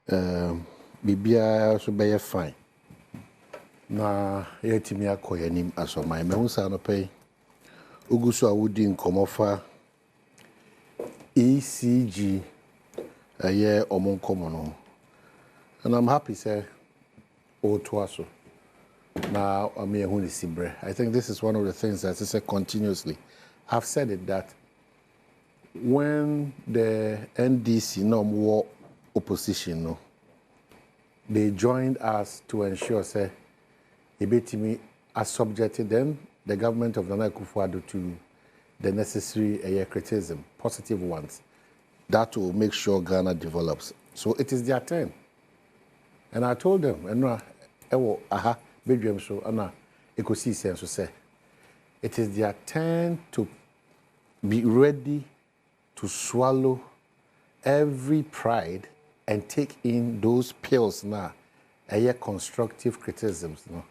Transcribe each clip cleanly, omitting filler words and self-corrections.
bibia so be fine. Na yetimi akoyanim asomai mehusa no pay. Ugusu awudi nkomofa ECG aye omonkomo no. And I'm happy say o twaso. Now I think this is one of the things that I say continuously. I've said it that when the NDC no more opposition no, they joined us to ensure say Ibetimi as subjected them, the government of Nana Akufo-Addo, to the necessary criticism, positive ones. That will make sure Ghana develops. So it is their turn. And I told them, it is their turn to be ready to swallow every pride and take in those pills now, constructive criticisms, no?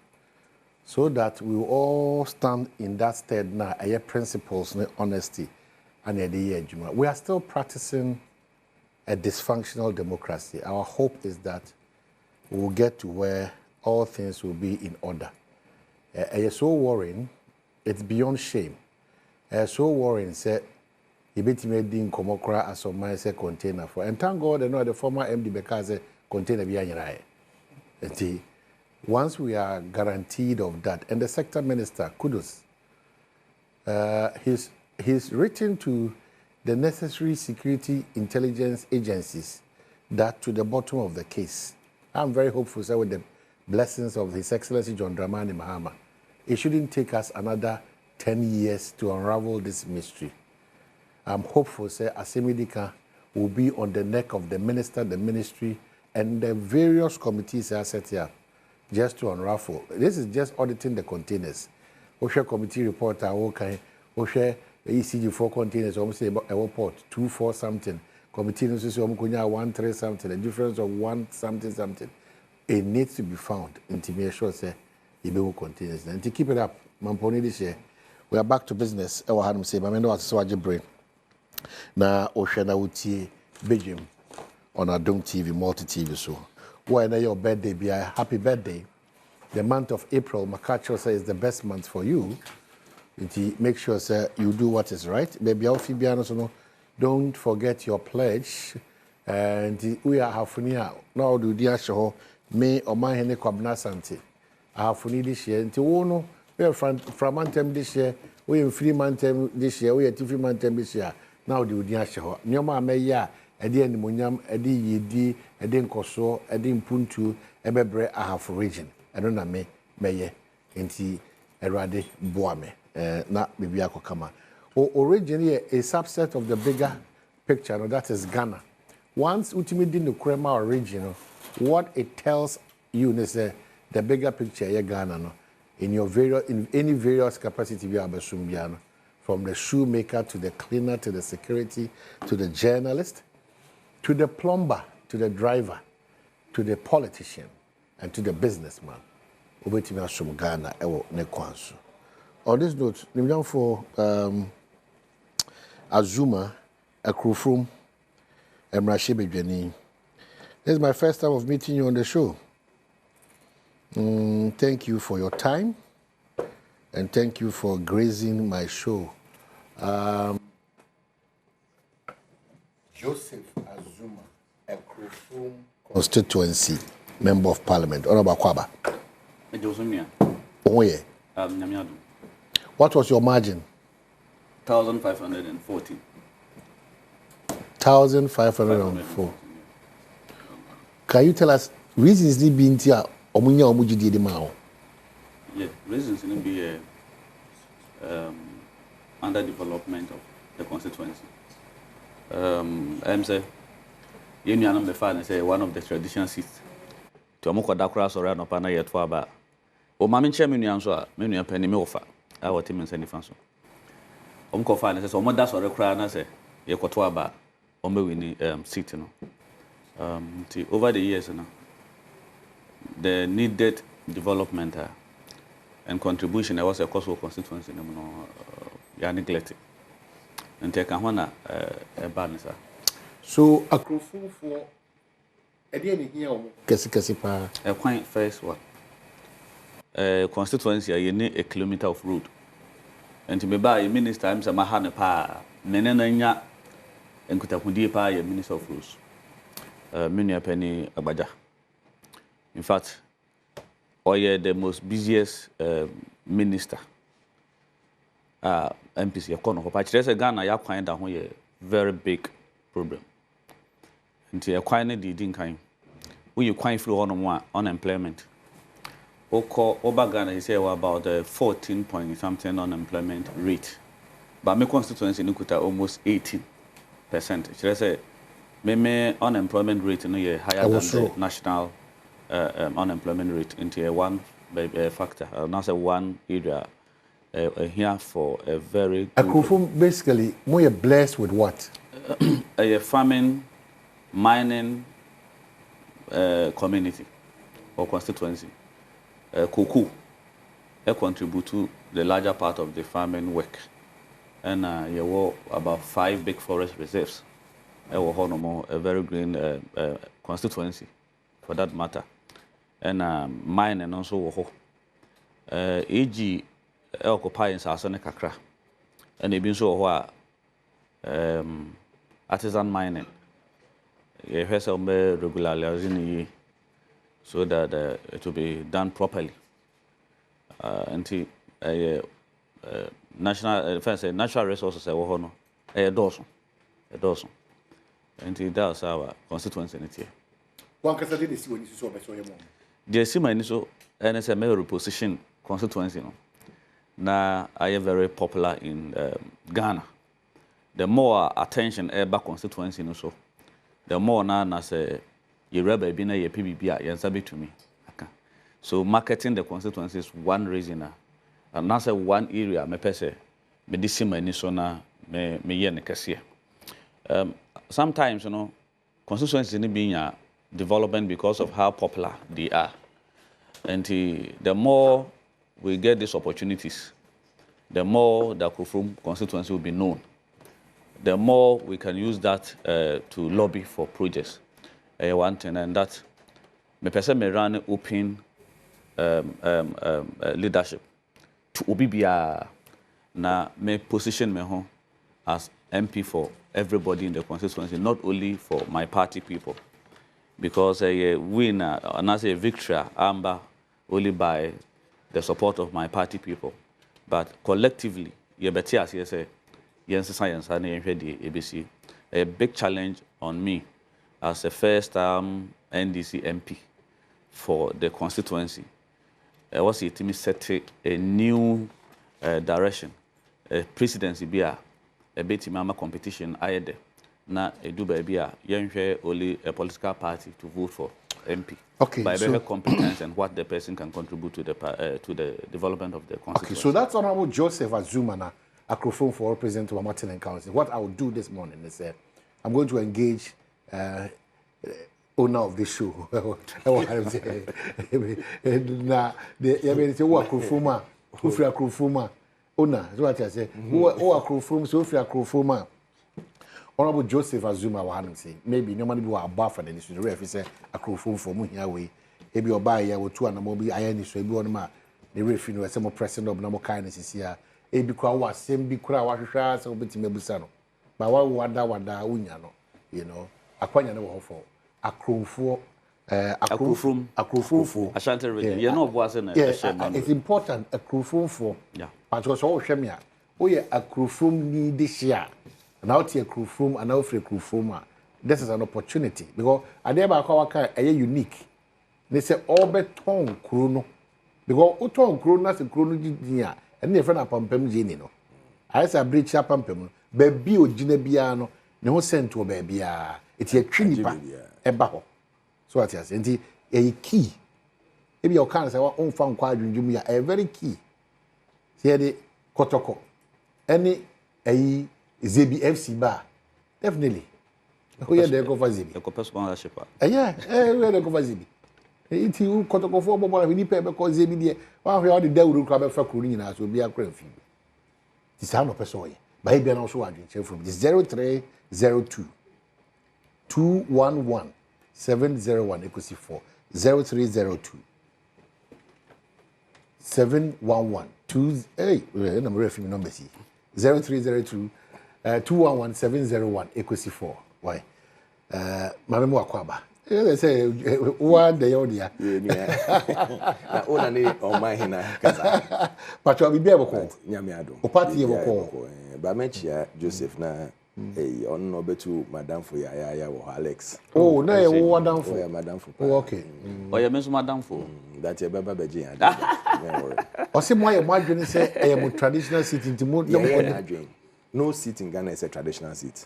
So that we will all stand in that stead now, principles, honesty, and we are still practicing a dysfunctional democracy. Our hope is that we will get to where all things will be in order. It's so worrying, it's beyond shame. So worrying, say, you bet me din komokra as of my say container for. And thank God, the former MD because container behind. Once we are guaranteed of that, and the sector minister, kudos, he's written to the necessary security intelligence agencies that to the bottom of the case. I'm very hopeful, sir, with the blessings of His Excellency John Dramani Mahama. It shouldn't take us another 10 years to unravel this mystery. I'm hopeful, sir, Asemidika will be on the neck of the minister, the ministry, and the various committees are set here just to unravel. This is just auditing the containers. OSHA committee report, okay, OSHA ECG4 containers, almost say a report 2-4 something. Committee knows 1-3 something, a difference of 1 something. It needs to be found and to make sure say it will containers. And to keep it up, Mamponi this year, we are back to business. I had him say, Mamendo was so brain. Na Oshana Uti Belgium on Adom TV, multi TV. So, why your birthday be a happy birthday? The month of April, Makacho says is the best month for you. Make sure say you do what is right. Baby, Alfibiano, don't forget your pledge. And we are Hafunia now. Do the show me or my Hene Kwabna Santi. Hafuni this year. Until no, we are from Antem this year. We are free Mantem this year. We are 2 free Mantem this year. Now do the show. Nyoma Meya, Edi and Munyam, Edi Yedi, Edi Nkoso, Edi Mpuntu, Ebebre, I have region. I don't know me, Meye, Enti Erade Boame, not Bibiako Kama. Originally, a subset of the bigger picture, no, that is Ghana. Once ultimately the Krema original, what it tells you is the bigger picture is Ghana. No? In any various capacity, we are Basumbiano. From the shoemaker to the cleaner to the security to the journalist to the plumber to the driver to the politician and to the businessman. Ghana on this note, I'm for Azuma, a crew from Emrashebejani. This is my first time of meeting you on the show. Thank you for your time and thank you for gracing my show. Joseph Azuma, a Krofum constituency member of parliament. Kwaba. Oh, yeah. What was your margin? 1,540. 1,504. Can you tell us reasons they being here? Yeah, reasons will be underdevelopment of the constituency. I'm saying, you know, I'm say one of the traditional seats. To Amoko Dakra or Rano Pana yet for about. O Mammy Chairman Yanswa, many a penny milfa, our team and Sandy Fanso. Omco Fan says, Omo das or a crown, I say, Yakotwaba, Ombe seat. Over the years, the needed development and contribution that was a cost of constituency, you are neglected. And take a banner, So, a Krofum for Again, here, Kessipa. A quite first one. Constituency, you need a kilometer of road. And to be by a minister, I'm some Mahana Pa, Menena, and Kutakudi Pa, a minister of roads. Minya Penny Abaja. In fact, Oye the most busiest minister. MPC Yakono. But there's a Ghana Yakwine that one a very big problem. And to acquire the didn't kind. We quite flew on one unemployment. Over Ghana, he said about the 14 point something unemployment rate. But my constituency in Ukuta almost 18%. Should I say, my unemployment rate in a higher than the national unemployment rate into one factor. And that's one area here for a very good. Basically, more blessed with what? A farming, mining community or constituency. Cocoa contribute to the larger part of the farming work. And you were about 5 big forest reserves. A very green constituency, for that matter. And mine and also AG occupying Sasone Kakra. And they've been so artisan mining. You have some regularly so that it will be done properly. Until natural resources a dozen. Until that's our constituency. One can say this when you saw my the Sima so and it's a mayor position constituency. Now I am very popular in Ghana. The more attention back constituency so the more now as a Yereba bina ye PBB yansabi to me. So marketing the constituency is one reason, and that's one area me pese me disima ni so na me ye ne kese. Sometimes constituencies ni being development because of how popular they are, and the more we get these opportunities, the more the Kufrum constituency will be known. The more we can use that to lobby for projects. One thing, and that me person me run open leadership to Obibia na me position me home as MP for everybody in the constituency, not only for my party people, because a win and as a victory amber only by the support of my party people, but collectively, a big challenge on me as a first-time NDC MP for the constituency. I was it me set a new direction, a presidency be a bit mama competition. I had na a do baby only a political party to vote for MP. Okay, by better competence and what the person can contribute to the development of the constituency. Okay, so that's Honorable Joseph Azumana, Akrofon for President of Martin Council. What I will do this morning is I'm going to engage owner of the show. Now, the Akrofuma, Ufra Akrofuma, owner, that's what I say. Who Akrofum, so Ufra Akrofuma. Honorable Joseph Azuma will say, maybe no money will above for the industry. If he said Akrofum for me here, we maybe or buy here with 2 and a mobile iron is so be on my the refinue as some president of no kindness is here. A be crowd same be crowd was so bit mebusano. But what wonder unyano, you know, Aquanya no for Akrofum. Akrofum. Ashanti region. You know what's in it's important Akrofum for. Yeah. But was all Shemia. Oh yeah, Akrofum need this year. Now to a Akrofum and now for Akrofum. This is an opportunity because I never call a unique. They say all beton chrono. Because Uton chrono as a chrono junior and your friend upon Pem Genino. I say a bridge up on Pem, baby or Ginebiano, no sent to a baby. It's a trinipa, a baho. So what is it? A key. If your can't say, own found quadrant, Jumia, a very key. Here the Kotoko. Any a ZBFC bar. Definitely. Who are they go for Zibi? The Copper sponsorship. Yeah, where they go for Zibi. It's you Kotoko for Bobo, we need paper because Zibi. One of the devil crab for cooling us will be a crane fee. This sound of a soy. By Ben also, I from 0302 211 701 equals 4. 0302 711 2. Hey, number of numbers 0302 211 701 equals 4. Why? Mame mo akwaba. They say one day odia. Na ona ni o man hina kasa. But you be able to nyame ado. O party able to. Ba menchia Joseph na on no betu madam for ya wo Alex. Oh, na ye wo madam for. Yeah, madam for. Oh, okay. Oh, you mention madam for. That ye baba beji ya. O se mo ye mo adwene say e mo traditional seat intimo adwene. No seat in Ghana is a traditional seat.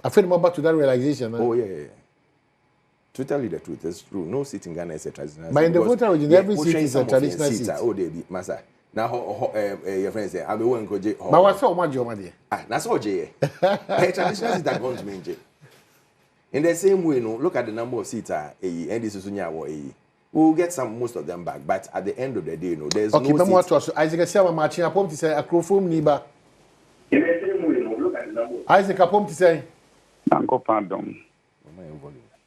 I feel more back to that realization. Oh yeah. To tell you the truth, it's true. No seat in Ghana is a traditional seat. But in the voter region, every seat is a traditional seat. Oh, they be massa. Now, your friends say, I be one go J. But what's so much, my dear? Ah, that's all J. A traditional seat that goes mean J. In the same way, no, look at the number of seats and this is we'll get most of them back. But at the end of the day, no, there's okay, no seats. Okay, Isaac, I say I'm marching up to say a crew from Niba. In the same way, no, look at the number. Isaac, I to say. Uncle Pardon.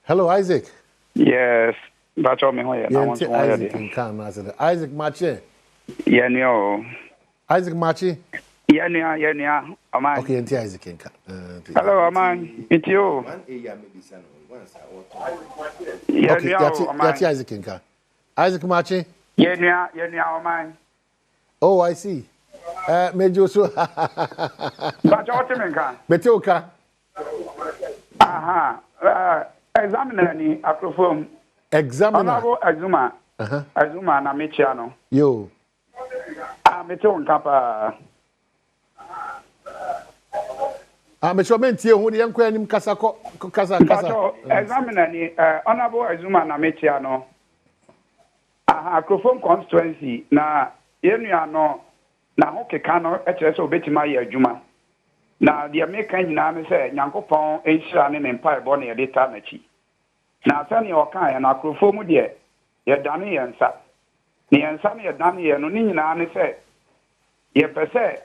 Hello, Isaac. Yes, but me hoye. Yeah, Isaac can come. Isaac Marche. Yeah, no. Isaac Marche. Yeah, yeah. Aman. Okay, and Isaac can come. Hello, Aman. It's you. Okay, that's Isaac can come. Isaac Marche. Yeah, Aman. Oh, I see. Major so. But what you mean? Betoka. Aha. Examiner ni akrofom. Examiner. Onabo Azuma. Azuma na mechiano. Yo. Meto nkapa. Mecho mentie hu de yankwa anim kasa. Examiner ni Onabo Azuma na mechiano. Aha, akrofom constituency na yenuano na hokeka no ekere so betima ye adwuma. Na the American nyina say Nyankopon enhira ne mpa ebo na ye ta na chi. Na sani o kan ya na akrofo mu de ye dane ye nsa. Ne ye nsa ne ye dane ye no ni nyina ne say ye pese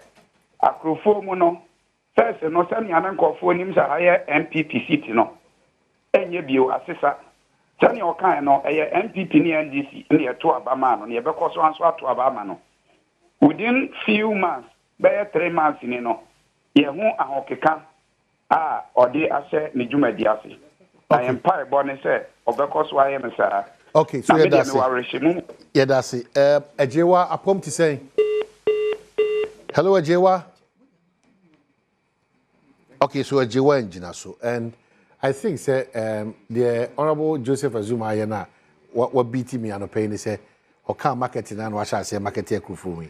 akrofo mu no first no sani ana nkofo nim sa haye MPP seat no. Enye bio asesa. Sani o kan no eye MPP ni NDC ne ye to abama no ne ye bekoso anso ato abama no. Within few months, by 3 months ni no. Yehu ahokeka odi ase ni jumadi ase. I am pai born say obekoso aye me sa. Okay, so that's it. Yeah, that's it. Ejewa apom to say. Hello Ejewa. Okay, so Ejewa engineer so and I think say the honorable Joseph Azuma Ayana what beat me and pay say o kan marketing and what say market e krufumi.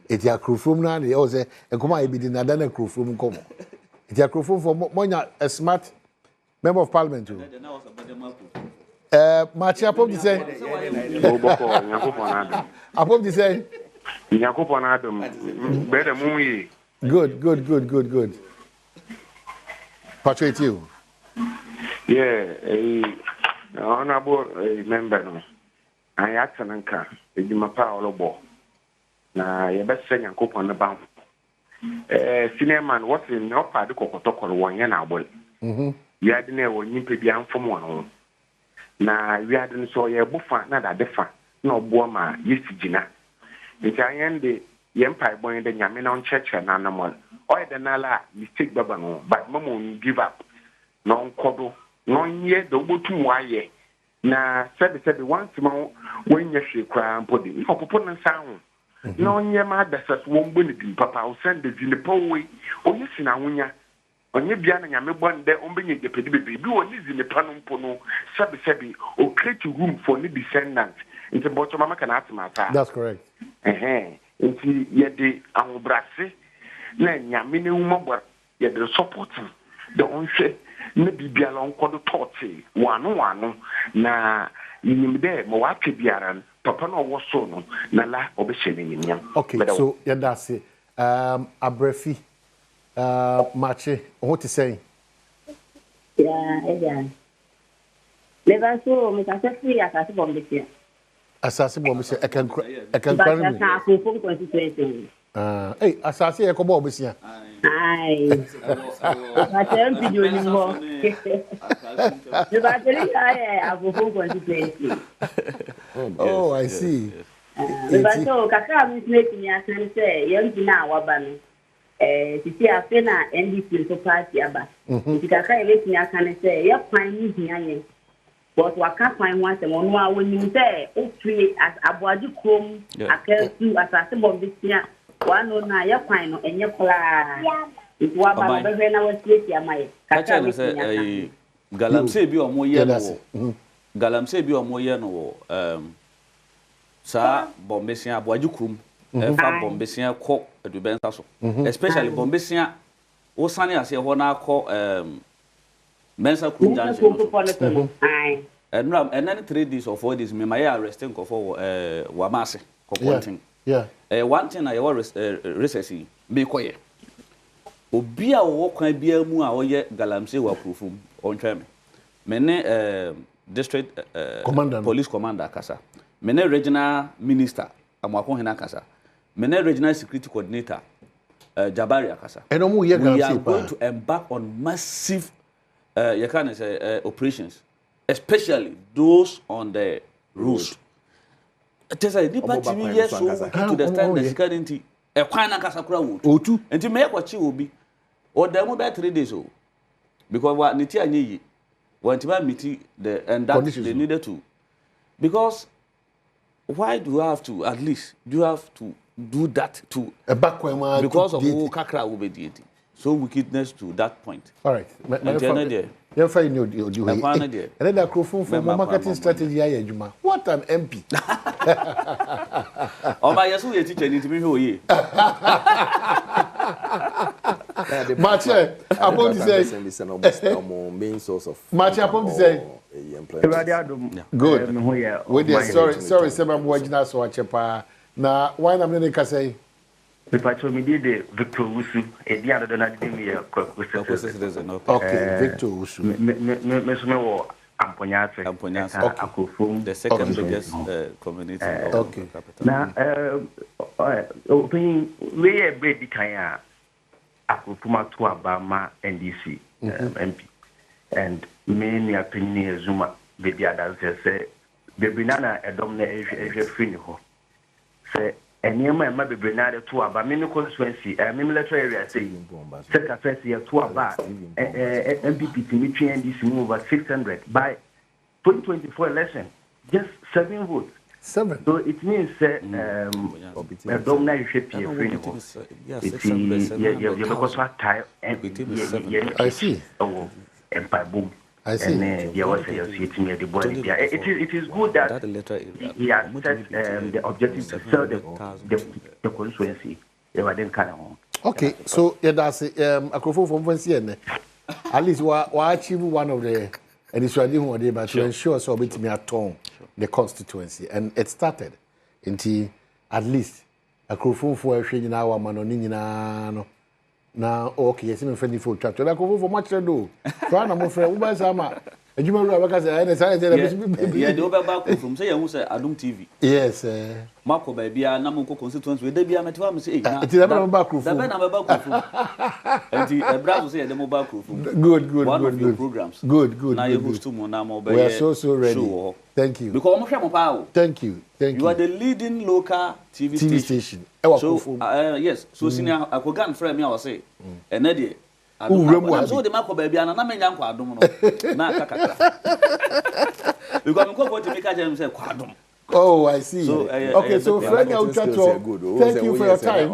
It ya krufum na dey o say enkoma e bi di na na krufum komo. It ya krufum for monya a smart member of parliament too. Marchi apom di say. Apom di say. Yakupon Adam. Better mummy. Good. Portrait you. Yeah, honorable member no. I atananka ejumapa olobo. Na ye best say Yakupon na bam. Senior man what in no part the kokotokoro won na abol. We had na won nyimpe bia mfom won. Na we had so ye bufa na da defa na obo ma yesigina. Ntianyende yempa boy de nyame na oncheche na namol. Oy de nala mistake baba no but mama give up. No nkodo no nye do botu waye. Na said once ma when you she kra mpodi. Popo na nsawo. No nye ma dasas won boni dim papa o send the zinepowe. Oyi sina wonya. Onye bia na nyame bonde ombenye depedi bebe bi woni zinepa no mpo no sabi o create room for the descendants. Into bottom mama can ask my. That's correct. Nti yede ahobrase na nyame ne umobor yede support the onhwe na bibia lo nkodo toti wano na yimde mo wa biara papa no wo so no na la obehye ne nyam. Okay, so yeda say abrefi mache what to say? Yeah. Never so me can say free as bomb this year. Asase bomb say I can cry me. But constituency. Hey, asase e ko bo besia. Ai. Matern video ni mo. The battery I agogo 2020. Oh, I see. But so kaka mi make me asan say young na waba no. Titi afi na NDC so party aba. Titi kaka e make me asan say ya kwan ni hia yen. But waka kwan wan se mo no a woni say o free as aboadi krom akantu asase bo besia. Wano na ya kwan no enye kla. It wa ba no be na wasieti amaye. Kaka mi say galamse bi omo ye no. Galamse bi omo ye no sa bombesia aboadi krom. Fa bombesia ko edubensa so. Especially bombesia o sane ase ho na ko mensa krom junction. And 3 days or 4 days me my arresting ko for wamase ko kontin. Yeah. One thing I was recessy be koye. Obi a wo kwan bia mu a oye galamse wa proof on twem. Mene district police commander kasa. Mene regional minister amwako hena kasa. Mene regional security coordinator Jabari akasa. And we are going to embark on massive you can say operations, especially those on the roads. Tesa nipa timi yeso to the stand the security e kwan na kasa kura wo otu enti me kwachi obi o dem be 3 days o because what niti anyi want to meet the and that they needed to, because why do you have to at least do you have to do that to a backward because of who kakra will be deity so wickedness to that point. All right, you find you do it. And then microphone for marketing strategy ayejuma. What an MP. Oh my yes we teacher need to be here. Match upon to say main source of match upon to say good. Wait, sorry, I'm watching so chepa. Na why na me ka say Pacho me did Victor Wusu, a dear than me. Okay, Victor Wusu. Me Amponya, the second biggest community. Okay. Now, we are bread Kaya, Akupuma to Abama NDC MP, and many opinion Zuma, the others say, the banana a dominant Friniho. Say, and near my mother Bernard to Abba, many constituency, a military area saying, second first year to Abba, MPP to which NDC move over 600 by 2024 election, just 7 votes. 7. So it means a dominant shape here. I see. Oh, Empire boom. I see. And it is good that he has set the objective to sell the constituency. Okay, so yeah, that's a microphone from Mpensenpensenmu. At least we achieve one of the initiatives, but to ensure so we may atone the constituency, and it started until at least a microphone for a shade in our manonina. Now, okay, yes, I'm friendly for chapter. I go for much to do. Try no more friend. Who sama? And you remember because I yeah, the back from say who say Adom TV. Yes, Marco baby, na mo constituency we dey bia meto am say it is about back roof. The na back roof. And the brother say the mobile roof. Good. One of your programs. Good. Now you host to mo na mo we are so ready. Show. Thank you. Because mo hwe mo pa o. Thank you. You are the leading local TV station. So yes, so senior akogan friend me I was say. And there so the mark baby and na menya kwa adom no na kakakra because me go to make am say kwa adom. Oh, I see. So, okay, so friend thank you for your time.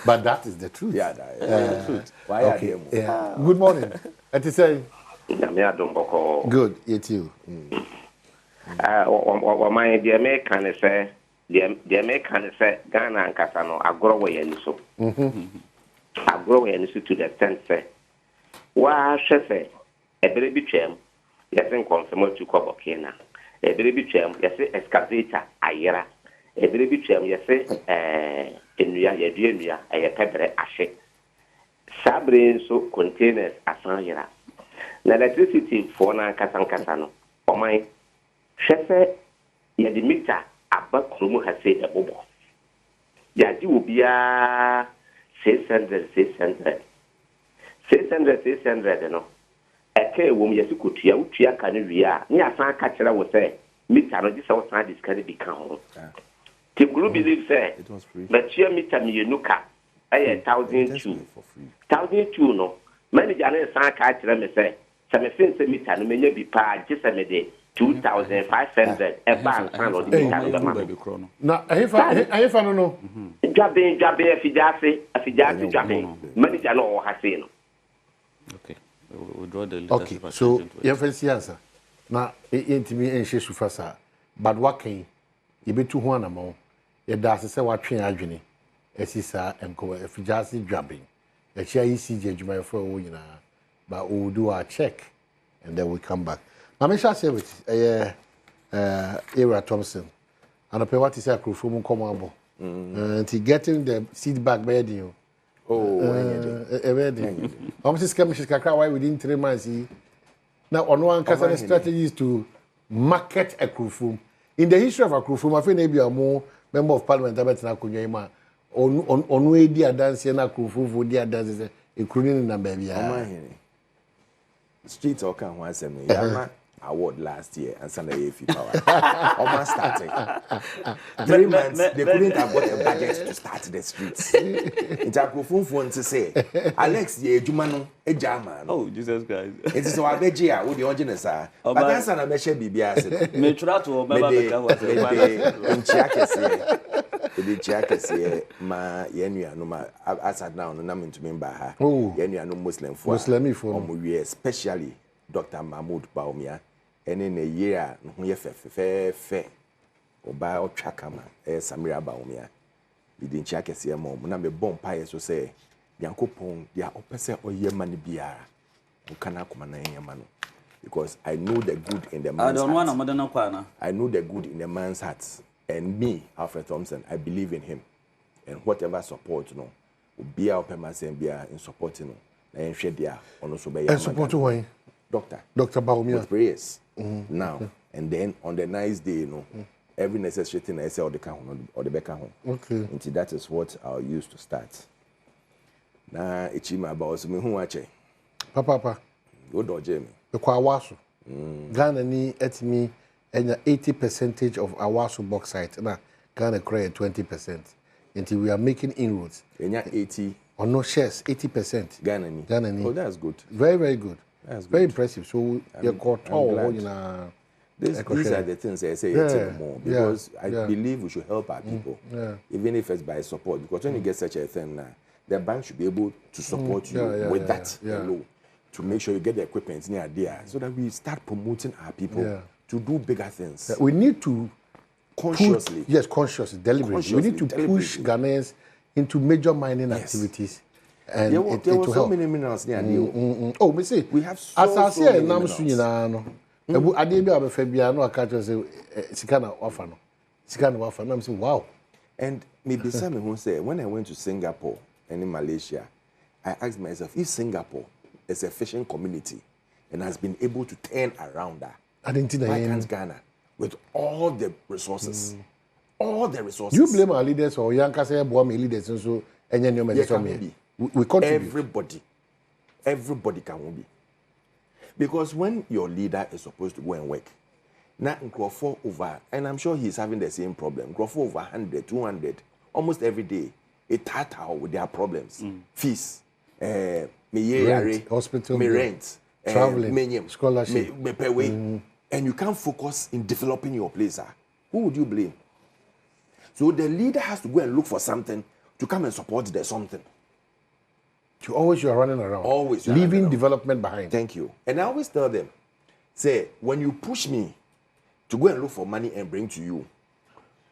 But that is the truth. Yeah, the truth. Why okay. Yeah. Good morning. And to say good, you too. My dear me can say the me can say Ghana and Kasano agro we and so. Agro and so to the extent say wa say a baby chem yes in confirm to cover Kena. A baby chem yes excavator ayera. A baby chem yes enuya yeduya a pebre ashe. Sabre so containers asanyera. Na electricity for na Kasano. O my shefe ye the meter aba kromo ha say the bobo ya di obia 600 no eke wo me yesi kotua utua ka no wi a ne asan ka kira wo say mita no di say wo san discard bi kan ho ti guru believe say but tua mita mi yenuka aye 1,200 no manager na san ka kira me say me fin mita no menye bi pa gisa me de 2,500 e ba san no di mita no ma na ahefa no Jabe afijase jabe manager no ha say no okay we'll draw the okay so your fancy answer na intimi enhye sufasa but what can you be too ho anamo ye da se watwe adwene esisa enko afijase dwabe e chia ECG adwuma for wo nyina but we'll do our check and then we'll come back na me sha say with Era Thompson and pay what is a crew from come abo and getting the seed back by you. Why within 3 months? Now, on one case, strategy is to market a crew film. In the history of a crew film, I think maybe a more member of parliament on way dear dance and a crew film for dear dances, including in baby. Street or can once a award last year and Sunday AFI power. Almost starting. 3 months, they couldn't have got a budget to start the streets. It's a profound to say, Alex, ye Jumano, a German. Oh, Jesus Christ. It is our Begia with the originals are. But that's an Amesha BBS. Me try to remember in Chiakes, the Chiakes, ma Yenu, no, ma, I sat down and I'm into member her. Oh, Yenu, no Muslim for especially Dr. Mahmoud Baumia. And in a year, no fair. Oba o Chakama, Samira Baumia. We didn't check a see a mom. When I'm a bomb pious to say, Yankopon, they are opposite or ye money biara. Who cannot come manu. Because I know the good in the man's heart. I know the good in the man's heart. And me, Alfred Thompson, I believe in him. And whatever support, you know, will be our permanent in supporting him. And share there on also by and support why? Dr. Baumia. With prayers. Now and then on the nice day, you know, every necessary thing I say or the can or the back home. Okay. And that is what I'll use to start. Now it's about me who watch. Papa. Go do Jamie. The Kwawasu. Ghana ni etimi and 80% of Awasu bauxite. Na Ghana create 20%. Until we are making inroads. And 80 or no shares, 80%. Ghana ni. Oh, that's good. Very, very good. That's very impressive. So you got all these are the things I say more because I believe we should help our people, even if it's by support. Because when you get such a thing now, the bank should be able to support you with that loan to make sure you get the equipment near there, so that we start promoting our people to do bigger things. We need to consciously, consciously, deliberately. We need to push Ghanaians into major mining activities. And there were so many minerals near you. Oh, me say we have so many minerals. I didn't be able to no catch say Sikana offer no. Sikana offer. I'm saying wow. And maybe some who say when I went to Singapore and in Malaysia, I asked myself if Singapore is a fishing community and has been able to turn around that. I didn't think why can't Ghana with all the resources? All the resources. You blame our leaders or Yanka say boy leaders and so and then we contribute. Everybody can be. Because when your leader is supposed to go and work, now Crawford over, and I'm sure he's having the same problem. Crawford over 100, 200, almost every day. A tata with their problems. Fees, rent, hospital, rent, traveling, scholarship, and you can't focus in developing your place. Who would you blame? So the leader has to go and look for something to come and support the something. You are running around. Always. Leaving development behind. Thank you. And I always tell them, say, when you push me to go and look for money and bring to you,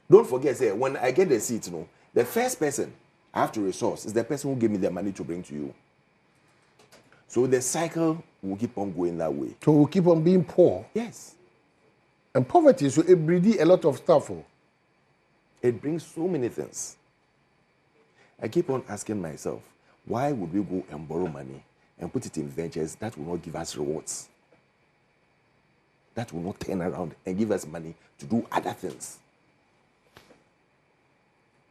don't forget, say, when I get the seat, the first person I have to resource is the person who gave me the money to bring to you. So the cycle will keep on going that way. So we'll keep on being poor. Yes. And poverty, so it breeds a lot of stuff. It brings so many things. I keep on asking myself, why would we go and borrow money and put it in ventures that will not give us rewards? That will not turn around and give us money to do other things.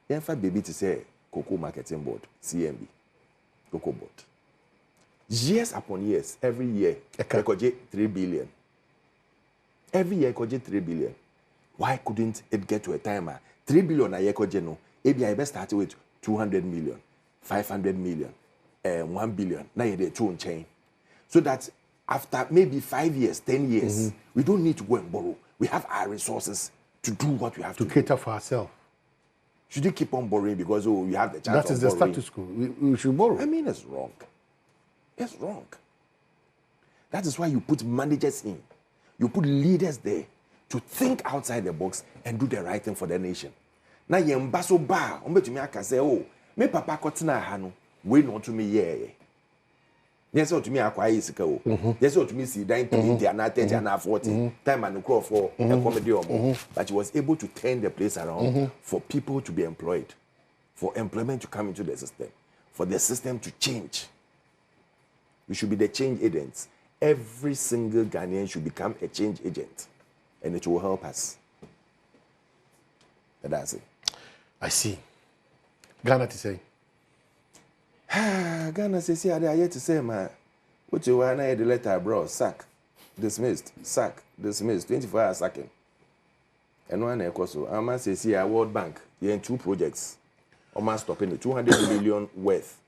Yeah, for baby to say Cocoa Marketing Board, CMB, Cocoa Board. Years upon years, every year, I could get 3 billion. Every year, I could get 3 billion. Why couldn't it get to a time? 3 billion a year, no? Maybe I best start with 200 million, 500 million, 1 billion. Now you're two chain. So that after maybe 5 years, 10 years, we don't need to go and borrow. We have our resources to do what we have to cater do. for ourselves. Should you keep on borrowing because you have the chance that is the borrowing? status quo. We should borrow. I mean, it's wrong. It's wrong. That is why you put managers in. You put leaders there to think outside the box and do the right thing for the nation. Now, you embasso bar, me I can say, oh, me papa kotina hano, we not to me, yeah. Yes, to me, I quite easy go. Yes, to me, see, 20 and 30 and 40, time and call for a comedy. But he was able to turn the place around for people to be employed, for employment to come into the system, for the system to change. We should be the change agents. Every single Ghanaian should become a change agent, and it will help us. And that's it. I see. Ghana to say. Ghana says, yeah, I yet to say, man, what you want to the letter, bro? Sack, dismissed, sack, dismissed, 24 hours sacking. And one also, I must say, see, World Bank, you're in 2 projects, almost stopping the 200 million worth,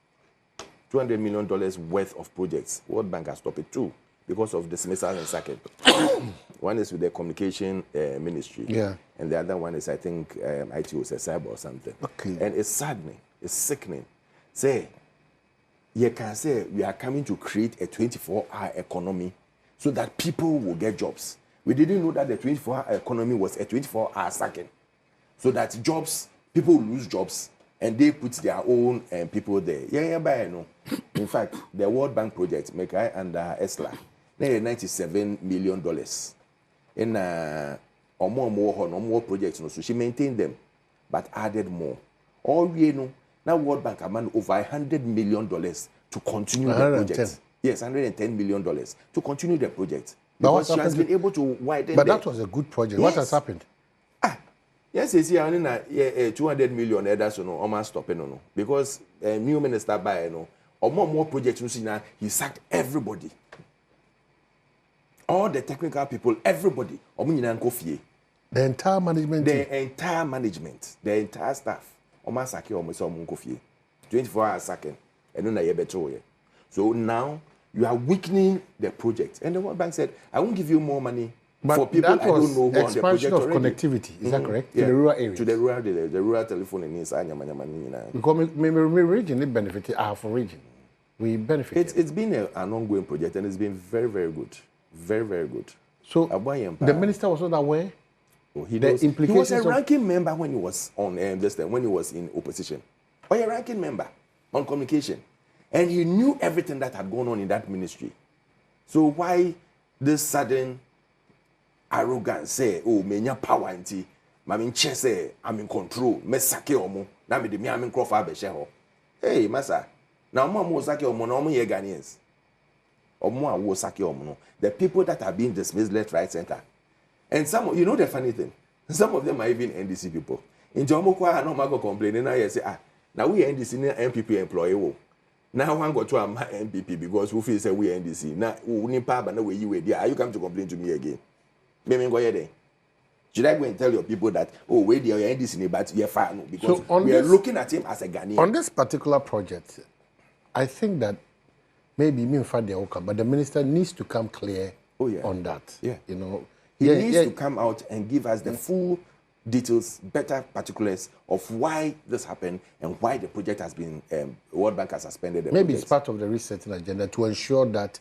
$200 million worth of projects. World Bank has stopped it too because of dismissal and sacking. One is with the communication ministry, and the other one is, I think, IT was a cyber or something. Okay. And it's saddening, it's sickening. Say, you can say we are coming to create a 24-hour economy so that people will get jobs. We didn't know that the 24-hour economy was a 24-hour sacking. So that jobs, people will lose jobs, and they put their own people there. No. In fact, the World Bank project, make I under ESLA, $97 million. In more projects, so she maintained them, but added more. All we know. Now, World Bank amount over $100 million to continue the project. Yes, $110 million to continue the project. Because she has been able to widen. But that was a good project. Yes. What has happened? Yes, you see, I mean, 200 million. That's no, almost stopping no. Because new minister by no, or more projects. You see now, he sacked everybody, all the technical people, everybody. The entire management. The entire staff. Almost sacking almost 24 hours sacking, and then I better. So now you are weakening the project. And the World Bank said, I won't give you more money but for people I don't know who on the expansion project of already. Connectivity, is that correct? To the rural areas. To the rural telephone in inside. Because maybe region it benefited our for region. We benefited. It's been an ongoing project, and it's been very, very good. Very, very good. So the minister was not aware. Oh, he was a ranking member when he was on when he was in opposition. Or a ranking member on communication. And he knew everything that had gone on in that ministry. So why this sudden arrogance say, oh, menya power anti, mamin say I'm in control, me sake omo, na me de me am in croffa be ho. Hey, massa. Now mo sake omo na omo ye Ghanaians. Omo awo sake omo no. The people that are being dismissed left, right, center. And some, you know the funny thing, some of them are even NDC people. In Jomokwa, no mago complaining, now you say, now we NDC MPP employee. Now one go to a MPP because who feels that we NDC. Now, who need power, but no way you were there. Are you come to complain to me again? Maybe go ahead. Should I go and tell your people that, oh, wait, you're NDC, but you're fine? Because so we are looking at him as a Ghanaian. On this particular project, I think that maybe me and Fadi Oka, but the minister needs to come clear on that. Yeah. You know, he needs to come out and give us the full details, better particulars of why this happened and why the project has been, World Bank has suspended the Maybe project. It's part of the resetting agenda to ensure that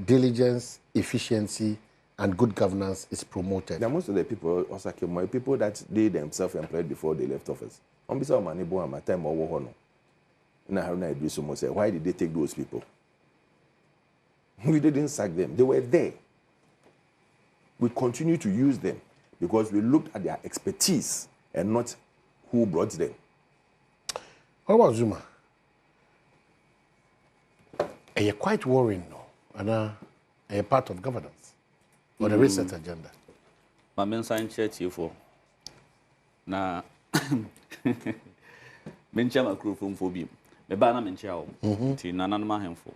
diligence, efficiency, and good governance is promoted. Now, most of the people, also people that they themselves employed before they left office. Why did they take those people? We didn't sack them. They were there. We continue to use them because we looked at their expertise and not who brought them. What about Zuma? Are you quite worrying now? And are you part of governance or the reset agenda? My main sign church you for now. mencha makrofo mfobim me ba na mencha wo ti nananom ahemfo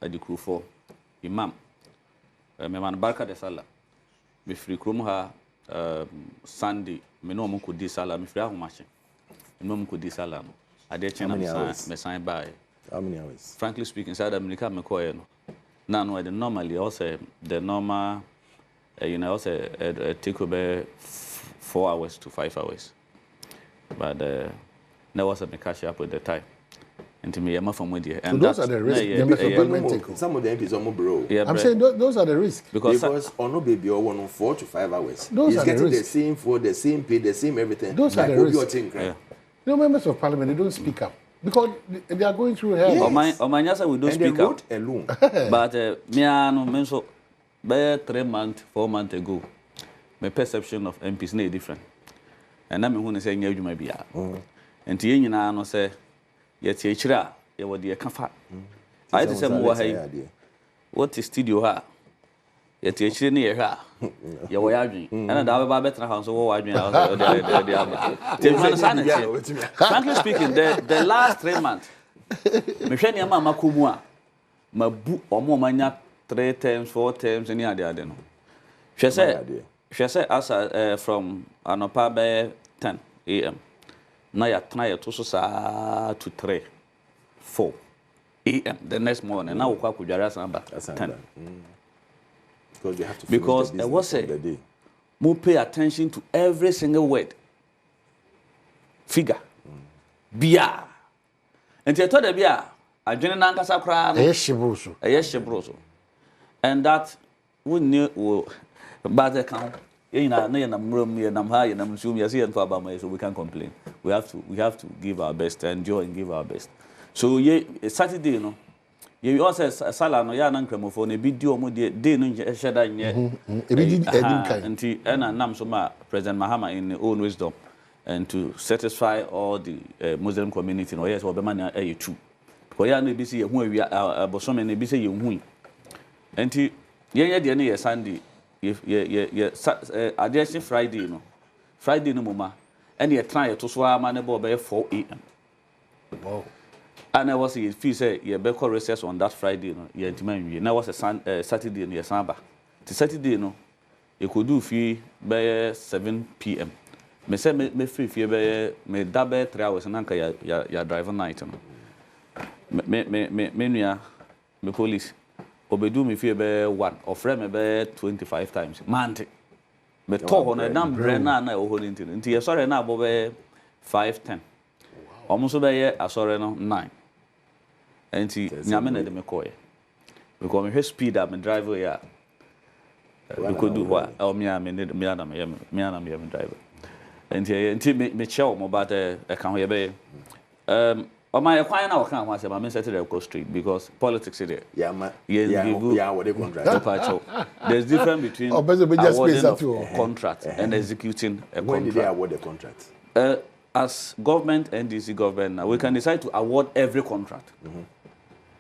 adikrofo imam me man barka de sala me free krom ha Sunday me no mo ko di sala me free ahomache me no mo ko di sala no ade chena me sign by how many hours frankly speaking South America me ko no na no normally also the normal also take over 4 hours to 5 hours but there was a catch up with the time and to me I'm from with you and so those are the risks some of the MPs are bro I'm saying those are the risks because no baby or 1 4 to 5 hours those he's getting the same food the same pay the same everything those are the risks members of parliament they don't speak up because they are going through hell we don't speak up alone but me no me so by 3 months 4 months ago my perception of MPs is different and I'm going to say nyadwuma bia and tie nyina no say yet yechira ye wode ye kafa I say mo ha what is studio ha yet yechire ne ye ha ye wo yadwen and da ba betra ha so wo wadwen de aba frankly speaking the last 3 months me hwe ne ma makomu a mabu omo manya 3 times 4 times any ade no hwe say as from anopa by 10 a.m. na ya try to so sa to 3 4 a.m. the next morning na wokwa kudware asamba 10 because you have to because it was a more pay attention to every single word figure bia and you told the bia adwene na nkasa kra no shebroso and that we knew but the count na namrum ye namha ye namsum ye say nfa abama so we can't complain we have to give our best enjoy and give our best so ye Saturday no ye also sala no ya na nkramofo na bi di omo de no sheda nye e bi di edin kan nti na nam so ma President Mahama in his own wisdom and to satisfy all the Muslim community no yes obema na e tu ko ya na bi say ye hu awia abosome na bi say ye hu nti ye de ne ye Sunday addition Friday no mama and you try to swam man about 4 a.m. Wow. And I was feel say you be call recess on that Friday no you demand we now was a Saturday no Samba to Saturday no you could do fee by 7 p.m. me say me free fee by me double 3 hours and anka ya driver night no me nua me police obedu me fee be 1 or frame me be 25 times mante me to ho na dam bre na o ho nti ye sorry na abo be 510 omo be ye asore no 9 enti nyame na de me koye because me speed up me driver ya we could do what me driver enti me chew mo but e kan ho ye be my kwan na wakan ho asema me set the coast street because politics is there. What they contract. There's difference between awarding of contract and executing a contract. When did they award the contract? As government and DC government now, we can decide to award every contract.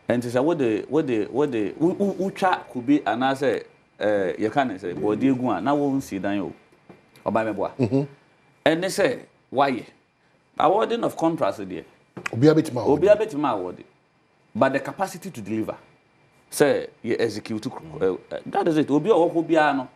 And to say what the ucha could be an answer you can say body go na won see dan o oba me boa. And they say why awarding of contracts there Obi a bit ma award, but the capacity to deliver, say you execute. That is it. Obi a work obi a no.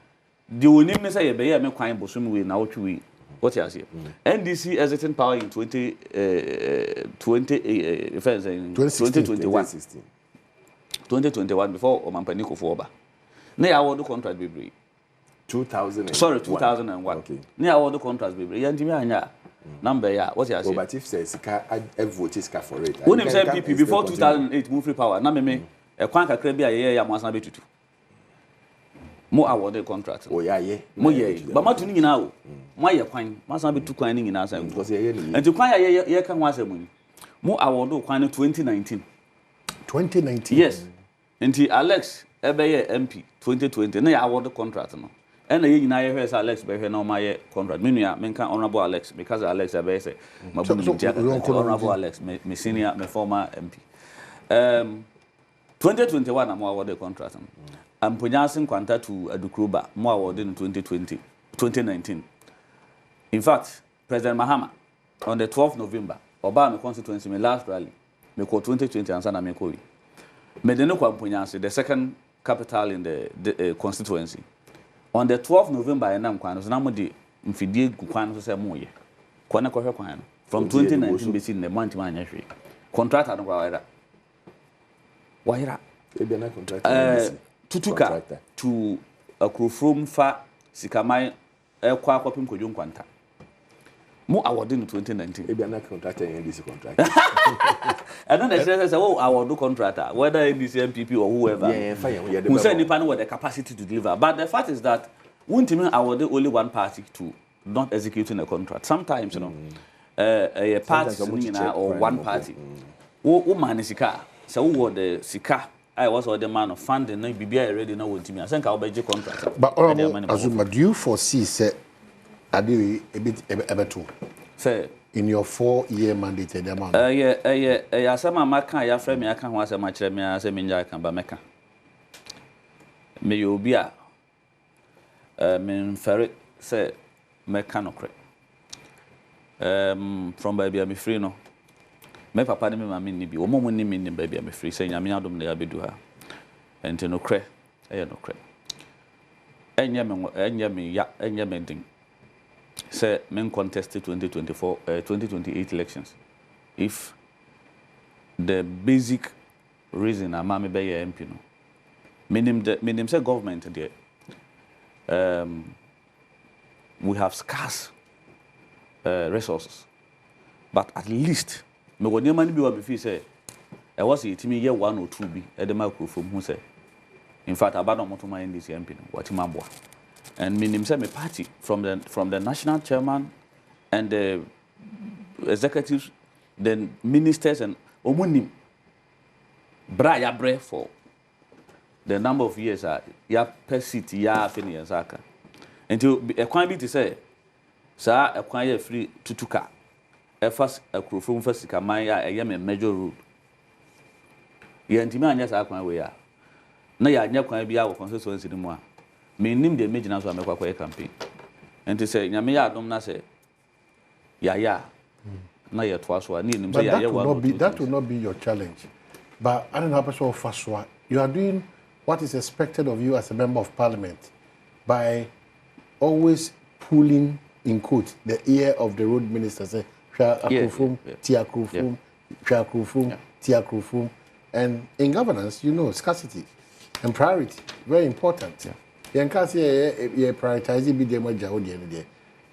The only say you be here me kwan bosom we na otwe we. What you say? NDC exiting power in 2021 before Omampani Kofo Oba. Na ya award contract bebre. 2001. Okay. Na award contract bebre. Ya ndimi anya. Number yeah, what you say? But if says vote for it. When him say MPP before 2008 move free power, na me e kwan kakra bi aye ya mo asan betutu. Mo award contract. Oh yeah. Mo ye. Ba ma tunu nyina o. Mo aye kwan, mo asan betu kwan ni nyina asan. Because ye ni. Enti kwan ye kan wa asem ni. Mo award kwan no 2019. 2019. Yes. Enti Alex ebe ye MP 2020 na ya award contract no. And the union I heard Alex be no my contract. Meaning, menka honorable Alex because Alex I say my honorable Alex, my senior, my former MP. 2021 I'm awarded the contract. I'm pronouncing quanta to Adukruba more awarded in 2019. In fact, President Mahama on the 12th November, Obama constituency, my last rally, me call 2020 and Sana Mekoi. Me de no kwampunyansi, the second capital in the constituency. On the 12th November, I am kwano, so na mo di mfidie kwano so say mo ye. Kwana kohwe kwano. From 2019 BC in the month man yahwe. Contractor no kwa wahira. Ebi na contractor. Tutuka to akrofrom fa sikamai kwa akopim kodwo nkwanta. Mo award in 2019. Ebi na contractor in this contract. I don't necessarily say, oh, I will do contractor, whether it is MPP or whoever. Who said depending on the capacity to deliver. But the fact is that won't mean I will do only one party to not executing a contract. Sometimes, you know, a party or one party. Who man is sika? So who the sika? I was the man of funding. No, be already know what me. I think I'll be a contract. But Azuma, do you foresee say a bit too? Say. In your 4-year mandate, the amount. Yeah. Some of my kind, your friend, I can't watch a match. Me, I say, I can buy meka. Me, you be a me ferret say mechanical. From baby, I'm free no. Me papa, me mammy, ni be. Omo ni me baby, I'm free. Saying, I'm Adom de abedu her. And to no cre, no cre. Enya me ding. Say men contested 2028 elections. If the basic reason I'm a MP no, meaning say government there. We have scarce resources, but at least me go near money be what before say. I was it me year 1 or 2 be at the microphone who say. In fact, I don't want to mind this MP no. What him abwa. And meaning say me party from the national chairman and the executives, then ministers and omunim bra bre for the number of years ya per seat ya fini yazaka. Until a kwan be to say, sir, a kwan free tutuka. A first a crew from first kamaya a yam major road. Ye antima anya sa kwan we ya. Na ya anya kwan bia wo constituency ni mu a. Me nim the image na so amekwa kwa campaign. And to say nyame ya adom na say ya na ye to aso ni nim say ya that will not be your challenge. But I don't know how faswa. You are doing what is expected of you as a member of parliament by always pulling in quote the ear of the road minister say and in governance you know scarcity and priority very important. Yeah. You can't say you prioritize be there,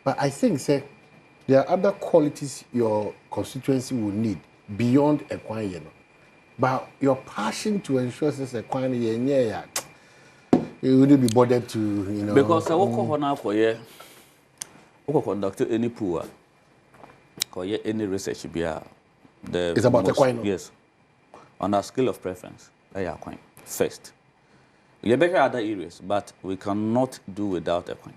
but I think say there are other qualities your constituency will need beyond equine. But your passion to ensure this equine you wouldn't be bothered to because I walk on now for year. We conduct any poor or any research be it's about equine. Yes, on a scale of preference, equine first. You better other areas, but we cannot do without equine.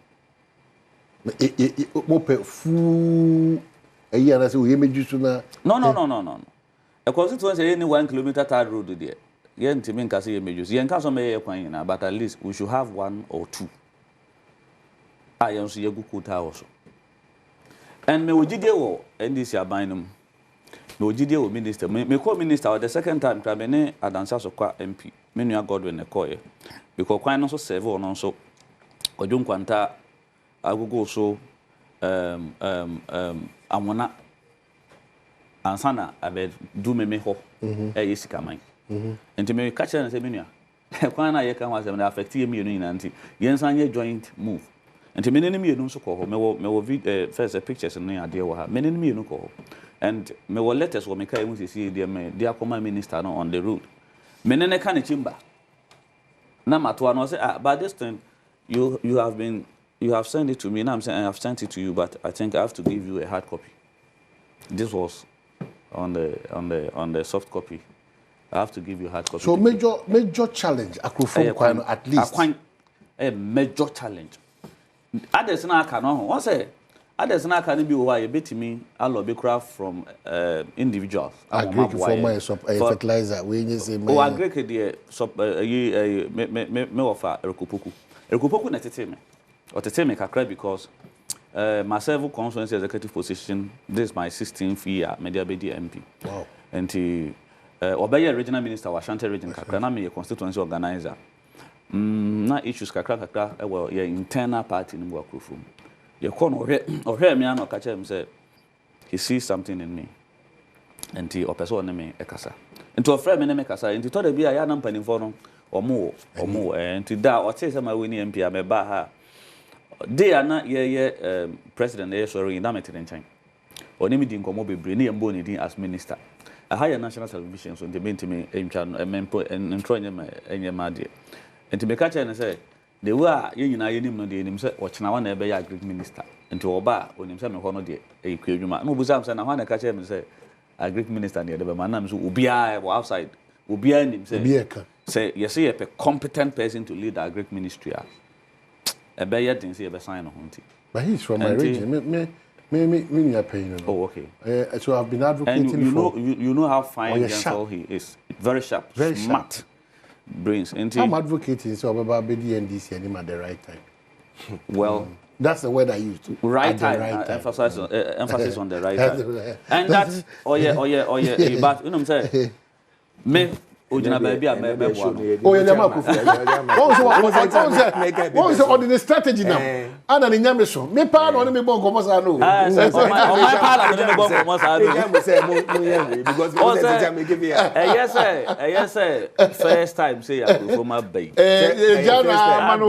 No. A constituency any 1 kilometer third road there. Yen Timin Kasi majors. Yen Caso may equine, but at least we should have 1 or 2. I am see a good quota also. And me Wojidio and this year binum. Me Wojidio minister. Me call minister the second time, Krabene Adansa Sokwa MP. Menu Godwin Ekoye. Because quite also serve on also Ojun Quanta Agogo so Amona Ansana Abed do me ho a yesika mine. And to me catch and say Minia. Quana Yaka was an affecting me in anti Yensanya joint move. And to many me no so call me first pictures and no idea what many me no call. And me will letters will make I see dear command minister on the road. Menene can chimba. Number 2, I say, by this time, you have sent it to me. Now I'm saying I have sent it to you, but I think I have to give you a hard copy. This was on the soft copy. I have to give you a hard copy. So major challenge, at least. A major challenge. Others now can say. Others now can be why a bit me a lobby craft from individuals. I agree for fertilizer. We just say I agree me offer Rekupoku. Rekupoku na tete me. O tete me kakra because my several constituency executive position, this is my 16th year, media BD MP. Wow. And he, Obey regional minister, Washington region, Kakana, me a constituency organizer. Na issues kakra, well, your internal party in work room. Your corner or hear me, I catch him say, he sees something in me. And he person me a casa. And to a friend, me casa, and he told me I am penny for or more, and to that, or say, my winning MP, I may buy her. They are not president, sorry, in Damatin time. Or name it in Comobi, Brini and Bonnie as minister. A higher national television, so they mean to me, and trying in your mad. And to make catch and say, they were you know, himself, watching our neighbor, a Greek minister, and to Oba, when himself, a honor, a Quiruma. No, Buzam, and I want to catch him and say, a Greek minister near the Manams who be outside, who behind him, say, you see, a competent person to lead our Greek ministry. A bear didn't see a sign of hunting. But he's from my region. Me opinion. Oh, okay. So I've been advocating for. You know how fine gentle he is. Very sharp, very smart. Brains. I'm advocating so about BDNDC at the right time. Well, that's the word I used. Right time. Emphasis on the right time. And that's oh yeah. But you know what I'm saying? Me. Ojina baby amebe oh yeah what was on the strategy now ana ni nyame so me pa na me bon komo sa no o my pa na me bon komo sa no because yes sir first time say ya go my bay jana manu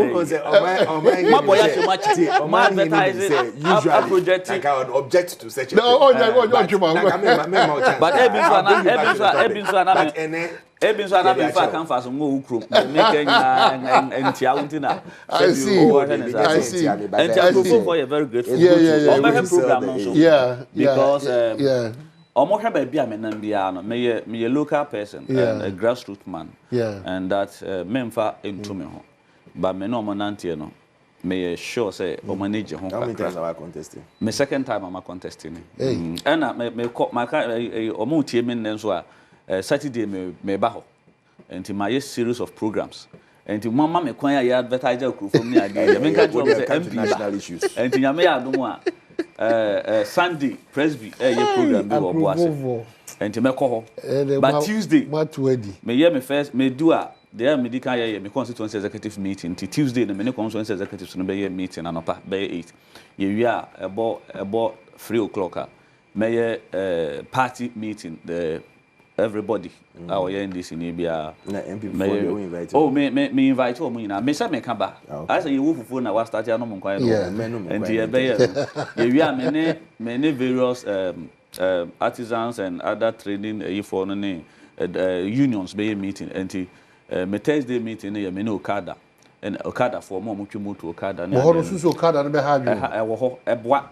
my boy ya much my advertising usually project like I would object to such a but Ebin so na be fa kan fa so ngo ukrom make enya I see and I for you very grateful program also because omo hwe ba bia menam bia no me local person and a grassroots man and that memfa into me ho but me no monante no me sure say o manage ho contesting me second time I'm contesting and me omo tie me nso a Saturday me baho and my series of programs and to mama me kwan ya advertise from me again me can say MP issues and to nyame adom a Sunday Presby program be oboase and to me ko but Tuesday me hear me first me do a there medical year me constituency executive meeting till Tuesday the me constituency executives no be meeting anopa be 8 ye wi a about 3 o'clock me party meeting the everybody our in this in Ibia invite oh me invite oh na me say me can ba I say you wo fufu na wa start ya no mo kwan no and ye be we are many various artisans and other trading for no unions be meeting and me Thursday meeting ye me no Okada and Okada for mo twemu to Okada na ho so Okada no be ha e wo ho eboa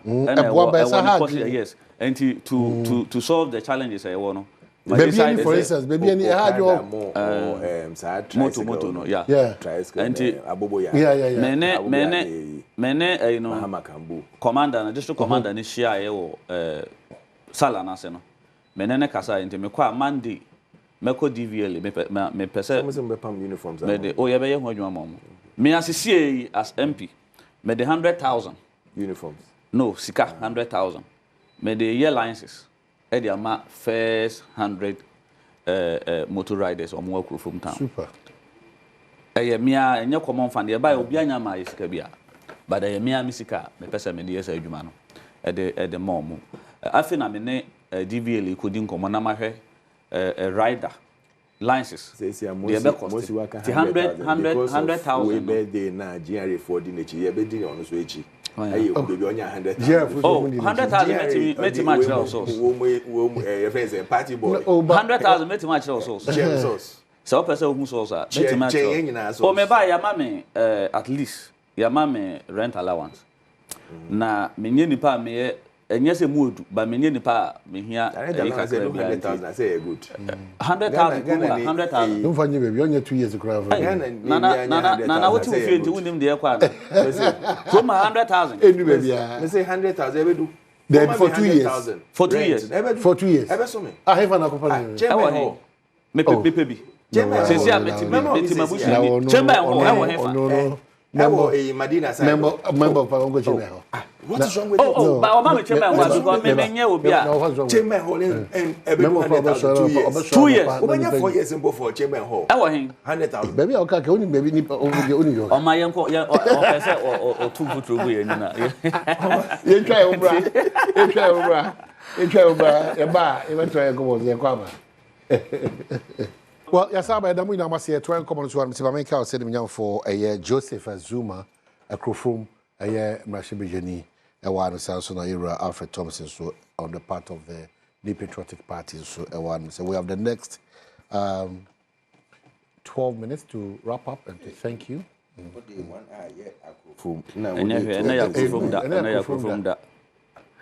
yes and to solve the challenges I want Baby any for instance, baby any had your moto no tricycle and aboboya mene you know commander na district commander ni share ye wo sala na se no mene ne kasa enti me kwa Monday meko DVL me pese me pam uniforms me de o ye be ye ho adwuma mo me asisi as MP me de 100,000 uniforms no sika 100,000 me de year licenses Ediama first 100 motor riders or more crew from town. Super. Mia and your common fan, the buy Obiana my scabia. But I mia misika, the person in the years Jumano at the mom. I think I'm in a DVL couldn't come on my a rider. Licenses. Say most 100,000 birthday na January 14 year birthday on switch. Aye, baby on your 100,000. Oh, 100,000 met match also. Your friends a party boy. 100,000 met match also. So person who so met match. Oh, me buy your mommy at least. Your mommy rent allowance. Na me nipa me enye se mood but me nipa me hia 100,000 I say good. 100,000 don't find baby on your 2 years ago. Na what you feel to win there kwa. From 100,000. Me say 100,000 we do. Then for 2 years. For 2 years. For 2 years. Ebe so me. I have an accompany. Me pepe. Say say meti mabushi. Chemba ho hefa. Member Madina side. Member of Pango Chemba. What is wrong with it? Oh, but Obama Chamber was because me will be Chamber Hall and every 2 years. Obama 4 years simple for Chamber Hall. I want him 100,000. Baby, okay, only baby ni only. On my uncle, or 2 foot through. You try Obra. Even try go on the Kwama. Well, yes, I am going to say 12 comments to America. I said him for a year. Joseph Zuma, a crofum, a year Mashibijani, a one Samson era Alfred Thompson, so on the part of the New Patriotic Party. So a one. So we have the next 12 minutes to wrap up and to thank you.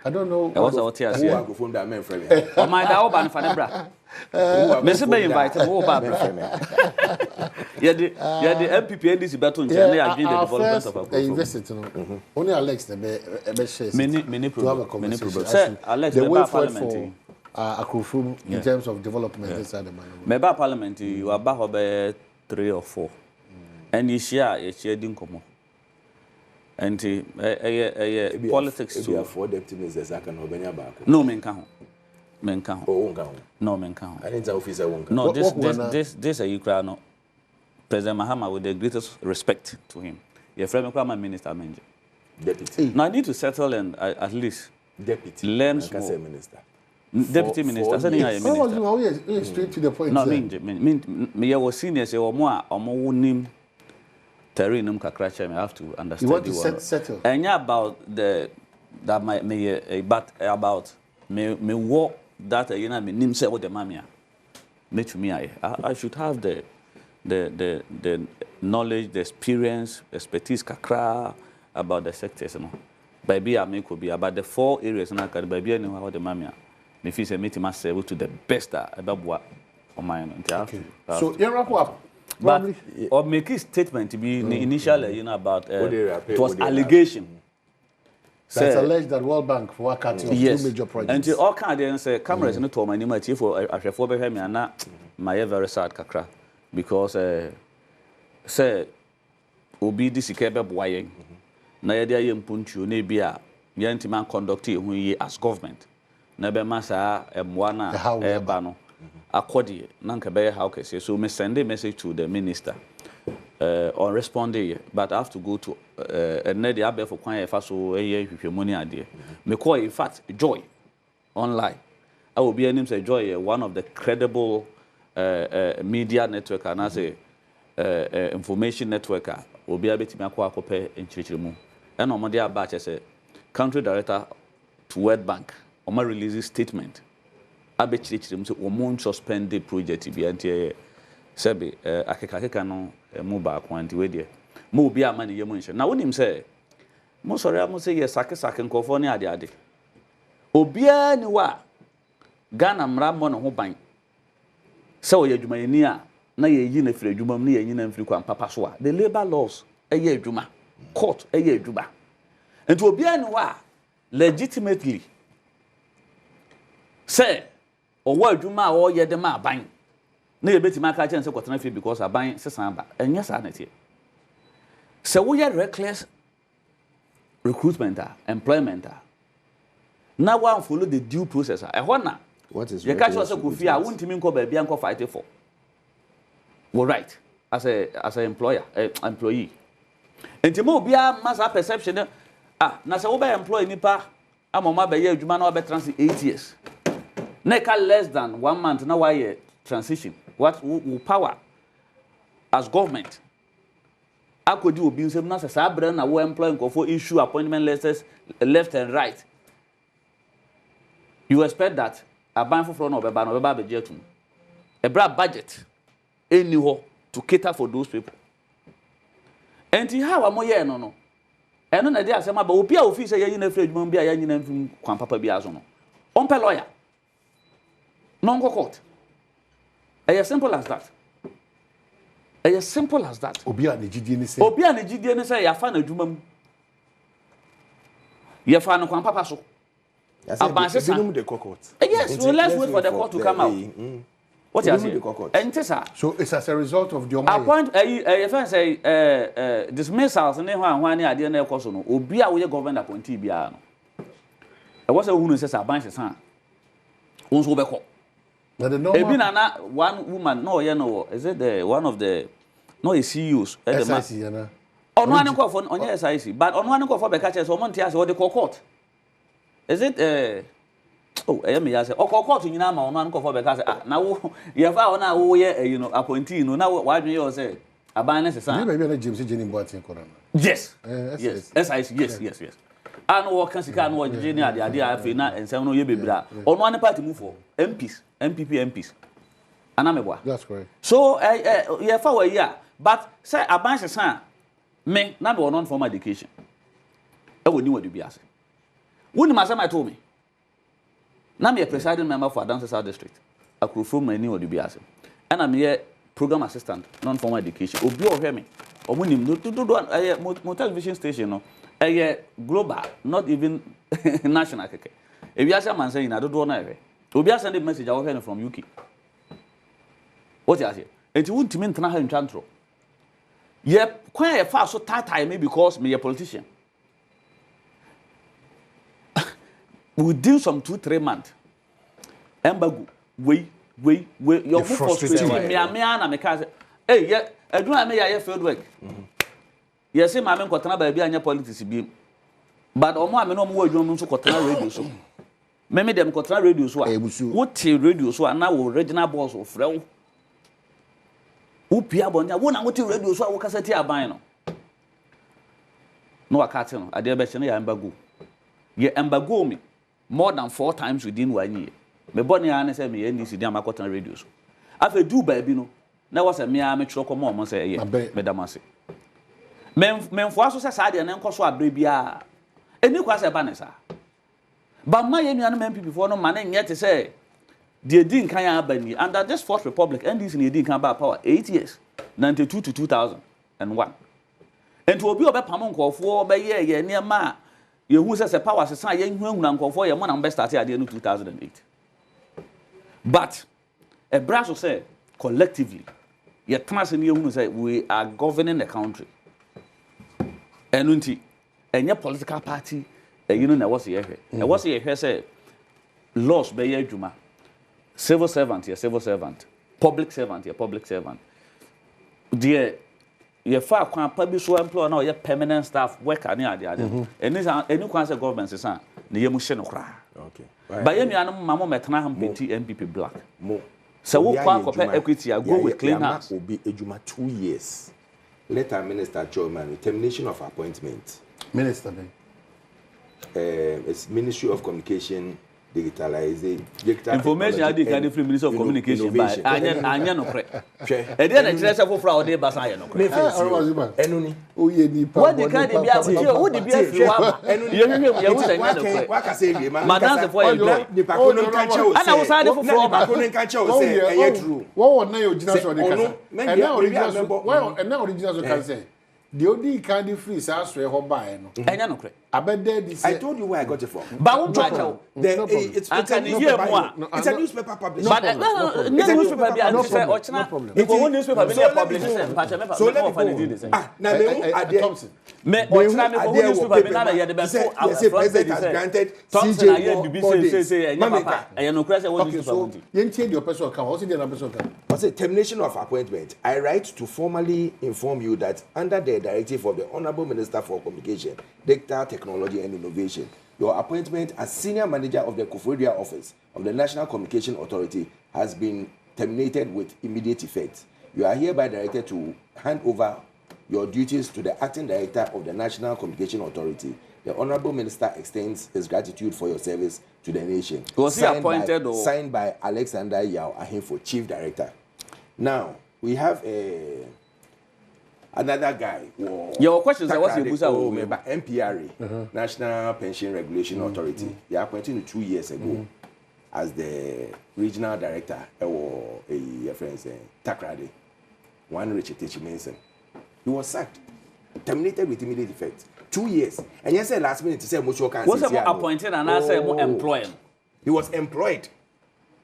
I don't know. I was out here. Oh my God, Oban Fanebra. Mr. Bay invited more about yeah, the MPP is better to the development of a university. Only Alex the many problems. Alex, the way forward for Akrofum in terms of development inside the man. Maybe Parliament, you are back over 3 or 4, and you share didn't come. And politics to afford deputy ministers I can obey back. No men can. No men can. I didn't officer won't. No, this a Ukraine. President Mahama with the greatest respect to him. Your friend my minister manager. Deputy. Now I need to settle and at least deputy learn say minister. Deputy minister. Straight to the point. No, me was senior say or more nim terrain kakra I have to understand. You want to settle. And yeah, about that might me but about me walk that you know me nim say what the mamia. Me to me I should have the knowledge, the experience, expertise kakra about the sectors, you know. Baby I could be about the 4 areas and I can baby I know how the mamia. Me feel say meet myself to the best about what on my own. So you wrap up. But or make a statement to be initially, you know, about it was allegation. That's alleged that World Bank for working on 2 major projects. And all kind of say cameras no to my name for I me and my very sad kakra because say obi this ikebe boyen na ye dey mpuntu na bia ye ntima conduct hu yi as government na be masa emwa na eba no according nanka be how can say so me send a message to the minister on responding but I have to go to and the abe for kwan e fa so hwehwemoni ade me call in fact Joy online I will be name say Joy one of the credible media network and I say information network will be able to make akopɛ nkyirikyirimu and omode aba che say country director to World Bank oma release statement abechirikyirimu so omon suspend the project bi antie sebe akeka no mu ba kwanti we de mo obi ama ne yemu nhye na wonim say mo sori am say yes sake nkofo ne ade obia ni wa Ghana mra mo no ho ban se o ye adwumayeni a na ye yi na firi adwumam na ye yi na mfiri kwan papa so a the labor laws eye adwuma court eye adwuma enti obia ni wa legitimately say owo adwuma a o ye de ma ban na ye betima aka chen se kwotena fi because aban sesan ba enye sa na tie se wo ye reckless recruitment employment na one follow the due process e ho na what is you catch us Kofi a wontimi nko ba bia nko fight for well right as a employer employee entimo bia masa perception na se wo ba employee nipa amoma ba ye adwuma na wo be transit 8 years na ka less than 1 month na why transition what will power as government akodi obi nsem na se sa abra na wo employee nko for issue appointment letters left and right you expect that aban for no obeba bejetum ebra budget any ho to cater for those people and how am ye no eno na dey asema ba obi a ofi say ye na free adwuma bi a ye nyina mfim kwan papa bi aso no ompe lawyer non court as simple as that as simple as that obi a ne gidie ni say ya fa na adwuma mu ya fa no kwan papa so yes, the court. Yes, well, let's wait for the court to come out. What you say? And so it's as a result of the appoint a friend say dismissals and when I didn't know no obi a we government appointee bia no. E was a who says a bunch of son. Once we call. Ebi na one woman no you know is it the one of the no CEOs SIC na. On one call for on SIC but on one call for be catch so month here so the court. Is it oh, I am here say o court nyina ma on one call for be catch na wo ye fa on na wo ye you know appointee no na why do you say aban na say you maybe na James Jenny Boatin kono. Yes. Yes. SIC yes. And wo kan sika no wo Jenny ade afi na ensem no ye bebra. On one party move for MPs, MPs. Anameboa. That's correct. So yeah for a year but say aban say me na be on formal education. E woni wadu biase. Woni masema told me. Na me presiding member for Adom South District. Akrofo mani wadu biase. And I'm here program assistant non formal education. Obi o hwe me. Omo nim no mo television station no. Global, not even national keke. If you ask a man saying I don't know na hwe. Obi a send a message I hear from UK. What you say? And you won't mean to have in chantro. Yep, quite a fast so tight me because me a politician. Within some 2-3 months, Embagu, we your frustrated me and me cause. Hey, yeah, I do not make field work. Yes, my man got baby and your politics be. But on one no more you so got radio so. Maybe them got radio so. What radio so and now original boss of Frel. Upia bonya wona wote radio so wo kasati aban no akate no ade be chene ya Embagu ye Embagu me more than 4 times within 1 year me boni ya na say me NDC dia makotan radio so afa du ba bi no na wo say me a me twro komo mo say ye me damase memfo aso say sa de na nkoso abre bia eni kwa say ba ne sa ba ma ye nua no MP before no ma na nye te say the Edin Kanya Abani under this Fourth Republic, and this in the Edin Kamba power 8 years, 92 to 2001. And to be a Pamon call for by year near Ma, you who says a power as a sign, young woman call for your one and best started at the end of 2008. But a brass will say collectively, yet Thomas and you say we are governing the country. And your political party, you know, what's the effect? And what's the effect? Say, lost by your Juma. Civil servant, civil servant. Public servant, public servant. Dear, you far can publish so employ now, your permanent staff work any idea. And this any council government is on the Yamushin. Okay. By any animal, Mamma Metnaham Pinty MPP Black. More. So what compare equity? I go with clean house. Will be a Juma 2 years. Later, Minister Chairman, termination of appointment. Minister, it's Ministry of Communication. Digitalization. Information I did carry from Minister of Communication by Anya no cre. E dey na kire se foforo dey ba san ye no cre. Enuni. Oye ni pa. What the kind dey bia tie, who dey bia fi wa ma. Ye hwehwe ye wu say nya no cre. Wa ka say wie ma. Madam se for ye go. Ni pa ko no kan che o say. Ana wo sa dey foforo ba ko no kan che o say e ye true. What na your original so dey kasa. And now original so can say. The only kind of free says we have buy no. Enya no cre. I told you where I got it from. But who try to? It's a newspaper published. But no newspaper be and say ochna. If one newspaper be publish say patch so let me do this. Na me Thompson. Me ochna me go newspaper be na ye dey be so the president has granted Thompson na ye BBC say enya papa. Enya no cre say one newspaper. So yentie the person can. What's the person can? What's the termination of appointment? I write to formally inform you that under the directive of the Honorable Minister for Communication, Data, Technology and Innovation, your appointment as Senior Manager of the Kufredia Office of the National Communication Authority has been terminated with immediate effect. You are hereby directed to hand over your duties to the Acting Director of the National Communication Authority. The Honorable Minister extends his gratitude for your service to the nation. Was he appointed signed by Alexander Yao Ahimfo, Chief Director. Now, we have another guy. Your questions are what's your NPRA, National Pension Regulation Authority. They appointed 2 years ago as the regional director. A friend Takrade, one Richard Manson. He was sacked, terminated with immediate effect. 2 years. And yes, last minute to say Mucho can. Was appointed and I said employed. He was employed.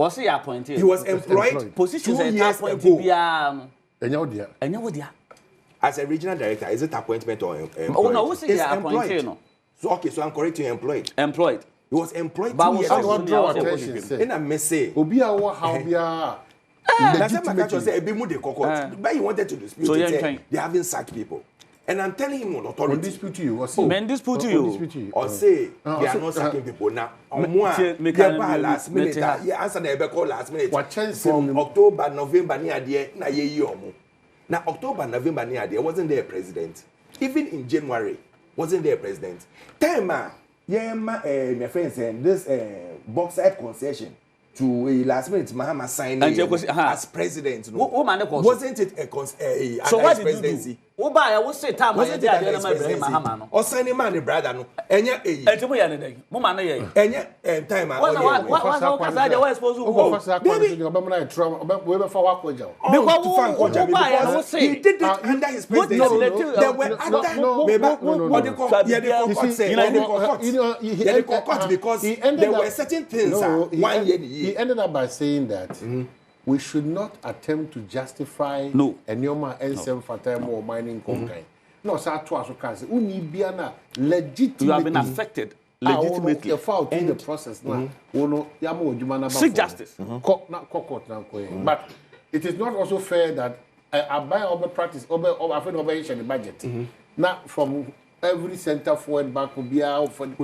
Was he appointed? He was employed. Positions 2 years appointed ago. As a regional director, is it appointment or employed? Oh no, who's appointed? No. So okay, so I'm correct. You employed. Employed. He was employed. But 2 years ago. In a message. Obia how bia. That's what my say. But he wanted to dispute so it. They haven't sacked people. And I'm telling him on authority. On dispute you. Men dispute you. Or say they are not sacking people now. Last minute. Yeah, answer the call last minute. From October, November near the na ye now October, November near there wasn't there a president. Even in January, wasn't there a president. Time my friend said this bauxite concession to a last minute Mahama signed as president. No? Wasn't it a so what did presidency? you do? I will say time wasn't it or signing man brother no enya time he did it under his presidency. There were other because there were certain things 1 year. He ended up by saying that we should not attempt to justify Enyoma Mpensenpensenmu or mining cocaine. No, sir, twice or cancer. Legitimately. You have been affected legitimately. In the process now. Seek justice. But it is not also fair that I buy over practice over the budget. Not from every center forward back will be out for the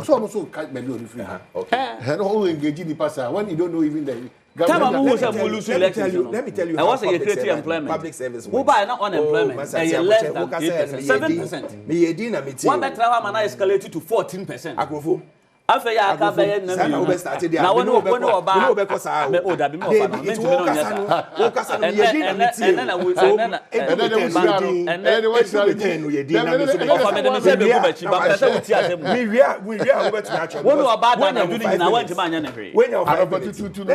so also can't be doing free. Okay. And all engaging the passer when you don't know even the government. Let me tell you. I was a creative employment. Public service. Who buy not unemployment? Less than 7%. One better man escalated to 14%. Agrofo. After ya ka be na mi na woni oba me oda bi me oba na me ntumi no nyesa o kasa no ye din na metie na we na ofa me de se be ko bachi ba pese uti asem we wia wo betu acho woni oba da na duni na wanti ma anya na hwe when you are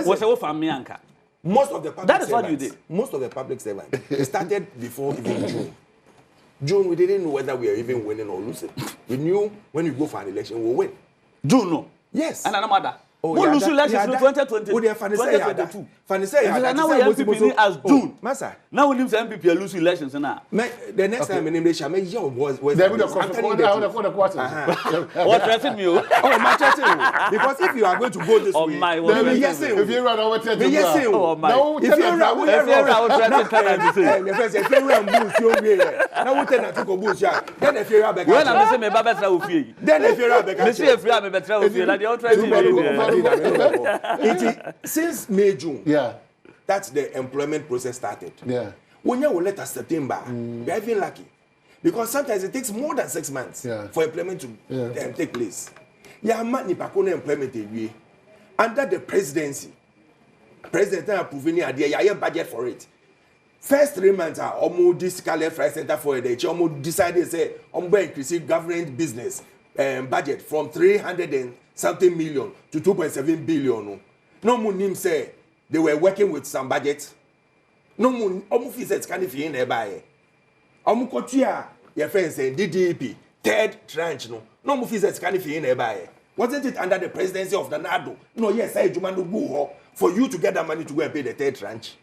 wo se wo fam me anka most of the public that is what you did. Most of the public servants started before even June we didn't know whether we are even winning or losing. We knew when we go for an election we'll win. June no. Yes. And another matter. We lose elections in 2020. 2022. Now we MPP as June. Massa. Now we lose MPP lose elections now. The next time in English, I mean, was they would have quarter. What threatened me? Oh, my chatting. Because if you are going to go this way, yes, if you run over 10, yes, oh my. If you run over 10, now we tell to go bush. Then if you are back, when I'm saying me baba tra ofie. Then if you are back, me say if you are me betra ofie, na dey all try to since May, June, that's the employment process started. When you will let us September, we are even lucky. Because sometimes it takes more than 6 months for employment to take place. Employment under the presidency. President approving the idea, you have budget for it. First 3 months are almost this Fresh Center for it. They almost decided say I'm going to increase government business budget from 300 and something million to 2.7 billion. No more name say they were working with some budget. No more almost fees can if you in there buy. Kotia, your friends say DDP, third tranche no more fees can if you in there buy. Wasn't it under the presidency of the NADO? No, yes, I do go for you to get that money to go and pay the third tranche.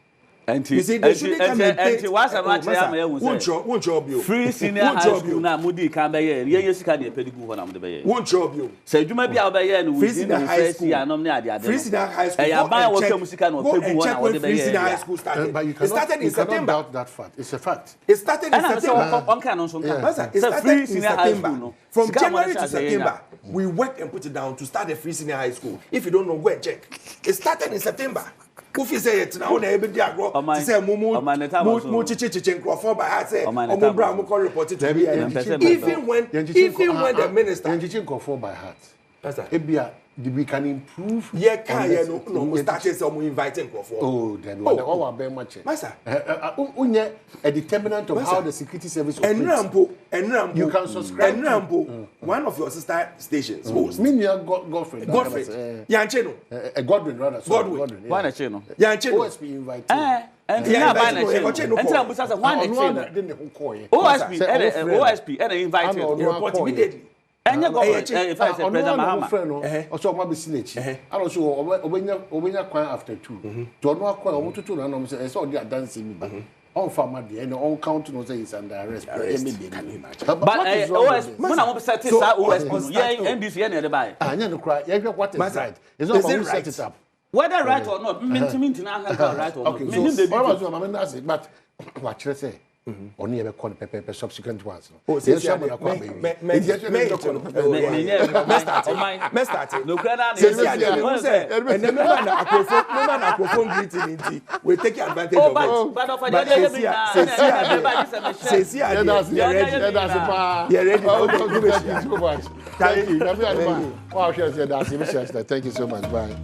You see, they shouldn't come and pay. Won't job you. Free senior high school na mudi kan be ye. Ye sika de pedigu ho na mudi be ye. Won't job you. Say djuma bia be ye no within the first year anom ne ade ade. Free senior high school. Ya ban wo kam sika no pegu ho na wo de be ye. Free senior high school started. But you cannot doubt that fact. It's a fact. It started in September. On kan on so kan. It started in September. From January to September, we worked and put it down to start a free senior high school. If you don't know, go and check. It started in September. Kufi say it now na ebe dia agro say mumu chichi nkrofo by heart say omo bra mo call report it to me even when the minister nkrofo by heart ebia we can improve no start say omo inviting nkrofo oh then what we be much master unye a determinant of how the security service operates enrampo you can subscribe enrampo one of your sister stations host me Godfrey yanche no Godwin rather Godwin why na che no yanche no OSP invite and na ba na che no and busa say why na che no OSP and invite report immediately Anya go if I say President Mahama. Also ma be sinechi. And also obenya kwan after 2. To no akwa omututu na no say so dey dance me ba. On farmer dey and on count no say is under arrest. But OS when I want to set it up OS yeah NDC and the buy. Anya no cry. Yeah what is right. It's not about who set it up. Whether right or not, minti na right or not. Okay, so what was my man say but what you say? Only ever call pepper subsequent ones. Oh, yes, start. No, and then microphone greeting. We take advantage of it. Thank you so much. Bye.